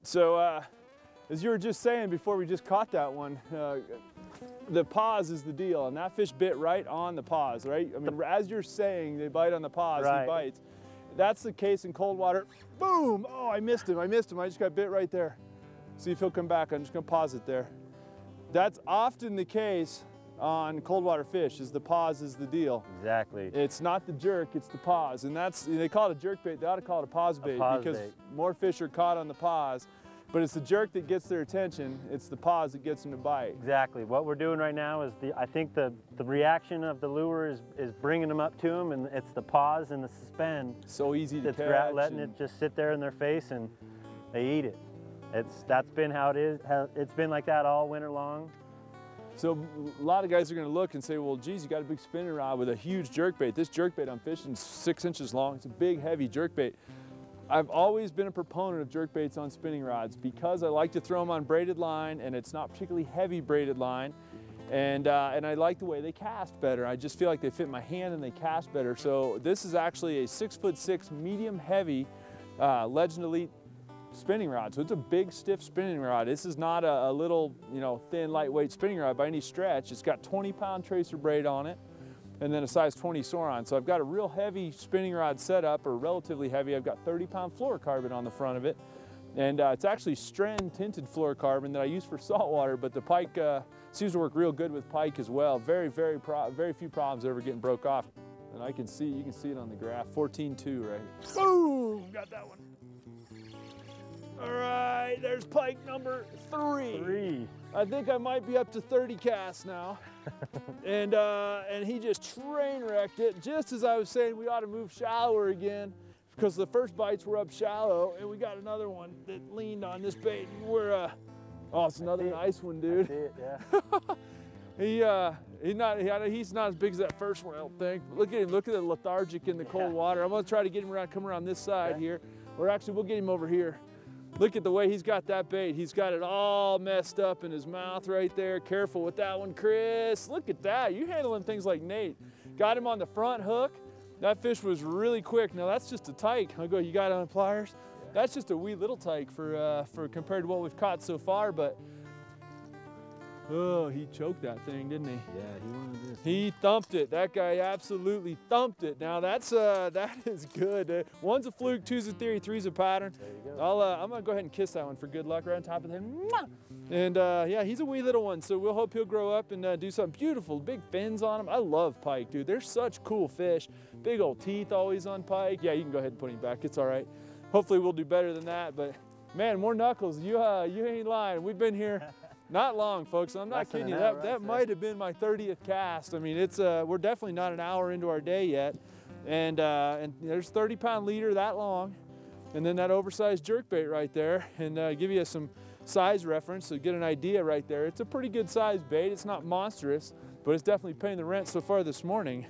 So, as you were just saying before we just caught that one, the pause is the deal, and that fish bit right on the pause, right? I mean, as you're saying, they bite on the pause, right. He bites. That's the case in cold water. Boom! Oh, I missed him, I just got bit right there. See if he'll come back. I'm just gonna pause it there. That's often the case on cold water fish, is the pause is the deal. Exactly. It's not the jerk, it's the pause. And that's, they call it a jerk bait, they ought to call it a pause bait, because more fish are caught on the pause. But it's the jerk that gets their attention, it's the pause that gets them to bite. Exactly. What we're doing right now is, I think the reaction of the lure is bringing them up to them, and it's the pause and the suspend. So easy to catch. Letting it just sit there in their face and they eat it. That's been how it is. It's been like that all winter long. So a lot of guys are gonna look and say, well, geez, you got a big spinning rod with a huge jerk bait. This jerk bait I'm fishing is 6 inches long. It's a big, heavy jerk bait. I've always been a proponent of jerk baits on spinning rods because I like to throw them on braided line, and it's not particularly heavy braided line. And I like the way they cast better. I just feel like they fit my hand and they cast better. So this is actually a 6'6" medium heavy Legend Elite spinning rod. So it's a big, stiff spinning rod. This is not a little, thin, lightweight spinning rod by any stretch. It's got 20-pound tracer braid on it, and then a size 20 Sauron. So I've got a real heavy spinning rod setup, or relatively heavy. I've got 30-pound fluorocarbon on the front of it. And it's actually strand tinted fluorocarbon that I use for saltwater, but the pike seems to work real good with pike as well. Very few problems ever getting broke off. And you can see it on the graph, 14.2, right? Boom, got that one. All right, there's pike number 3. I think I might be up to 30 casts now. and he just train wrecked it, just as I was saying we ought to move shallower again, because the first bites were up shallow, and we got another one that leaned on this bait. We're, oh, it's another nice one, dude. I see it, yeah. He's not as big as that first one, I don't think. Look at him, look at the lethargic in the cold water. I'm gonna try to get him come around this side here, or actually we'll get him over here. Look at the way he's got that bait. He's got it all messed up in his mouth right there. Careful with that one, Chris. Look at that. You're handling things like Nate. Got him on the front hook. That fish was really quick. Now that's just a tyke. I'll go, you got it on pliers? Yeah. That's just a wee little tyke for compared to what we've caught so far, but oh, he choked that thing, didn't he? Yeah, he wanted this. He thumped it. That guy absolutely thumped it. Now that is good. One's a fluke, two's a theory, three's a pattern. There you go. I'm gonna go ahead and kiss that one for good luck right on top of him. And yeah, he's a wee little one, so we'll hope he'll grow up and do something beautiful. Big fins on him. I love pike, dude. They're such cool fish. Big old teeth always on pike. Yeah, you can go ahead and put him back. It's all right. Hopefully we'll do better than that, but man, more knuckles. You ain't lying. We've been here not long, folks. I'm not kidding you. That might have been my 30th cast. I mean, we're definitely not an hour into our day yet. And there's 30-pound leader that long, and then that oversized jerkbait right there, and give you some size reference so get an idea right there. It's a pretty good size bait. It's not monstrous, but it's definitely paying the rent so far this morning.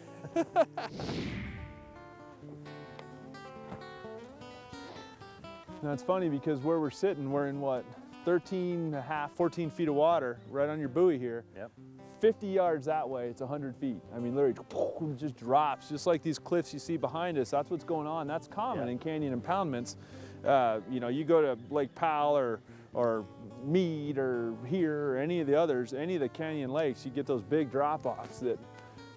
Now it's funny because where we're sitting, we're in what, 13.5, 14 feet of water right on your buoy here. Yep. 50 yards that way, it's 100 feet. I mean, literally, it just drops, just like these cliffs you see behind us. That's what's going on. That's common in canyon impoundments. You go to Lake Powell or Mead or here or any of the others, any of the canyon lakes, you get those big drop-offs, that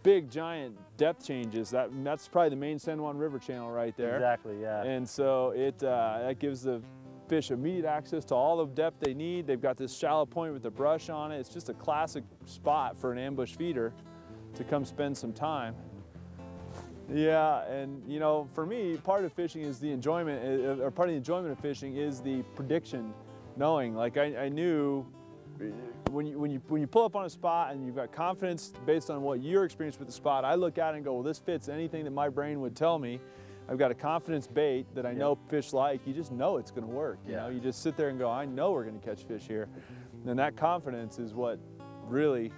big giant depth changes. That's probably the main San Juan River channel right there. Exactly, yeah. And so that gives the fish immediate access to all the depth they need. They've got this shallow point with the brush on it. It's just a classic spot for an ambush feeder to come spend some time. Yeah, and for me, part of fishing is the enjoyment, or part of the enjoyment of fishing is the prediction, knowing. Like I knew when you pull up on a spot and you've got confidence based on what your experience with the spot, I look at it and go, well, this fits anything that my brain would tell me. I've got a confidence bait that I know fish like. You just know it's going to work. You know, you just sit there and go, I know we're going to catch fish here. And that confidence is what really,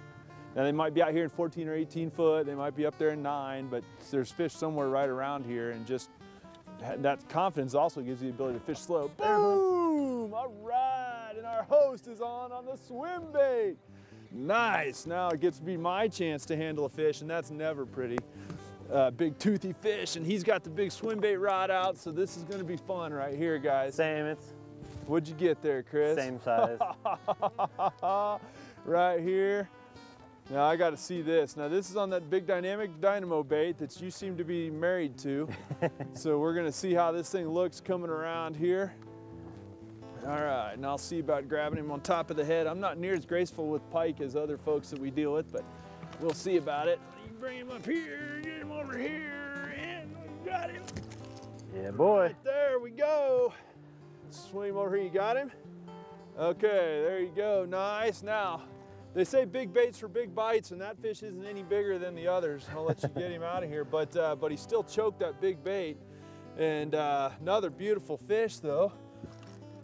now they might be out here in 14 or 18 foot, they might be up there in 9, but there's fish somewhere right around here, and just that confidence also gives you the ability to fish slow. Boom! All right, and our host is on the swim bait. Nice, now it gets to be my chance to handle a fish, and that's never pretty. big toothy fish, and he's got the big swim bait rod out, so this is gonna be fun right here, guys. Same, it's What'd you get there, Chris? same size. Right here. Now I gotta see this. Now this is on that big dynamic dynamo bait that you seem to be married to. So we're gonna see how this thing looks coming around here. All right, and I'll see about grabbing him on top of the head. I'm not near as graceful with pike as other folks that we deal with, but we'll see about it. You bring him up here, get him over here, and we got him. Yeah, boy. Right there we go. Swing him over here, you got him? Okay, there you go, nice. Now, they say big baits for big bites, and that fish isn't any bigger than the others. I'll let you get him out of here, but he still choked that big bait. And another beautiful fish though.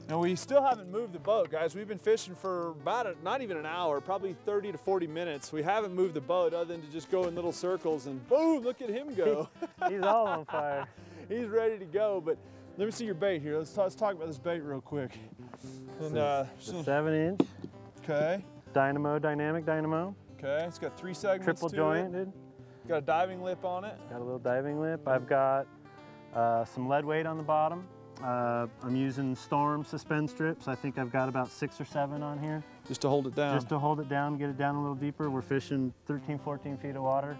And we still haven't moved the boat, guys. We've been fishing for about not even an hour, probably 30 to 40 minutes. We haven't moved the boat other than to just go in little circles and boom, look at him go. He's all on fire. He's ready to go, but let me see your bait here. Let's talk about this bait real quick. And The 7-inch okay, dynamic dynamo. okay, it's got 3 segments Triple to jointed. it. Got a diving lip on it. Got a little diving lip. I've got some lead weight on the bottom. I'm using Storm suspend strips. I think I've got about 6 or 7 on here. Just to hold it down. Just to hold it down, get it down a little deeper. We're fishing 13, 14 feet of water.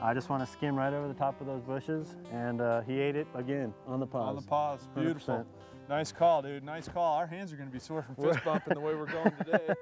I just want to skim right over the top of those bushes, and he ate it again on the pause. On the pause, beautiful. 100%. Nice call, dude, nice call. Our hands are gonna be sore from fist bumping the way we're going today.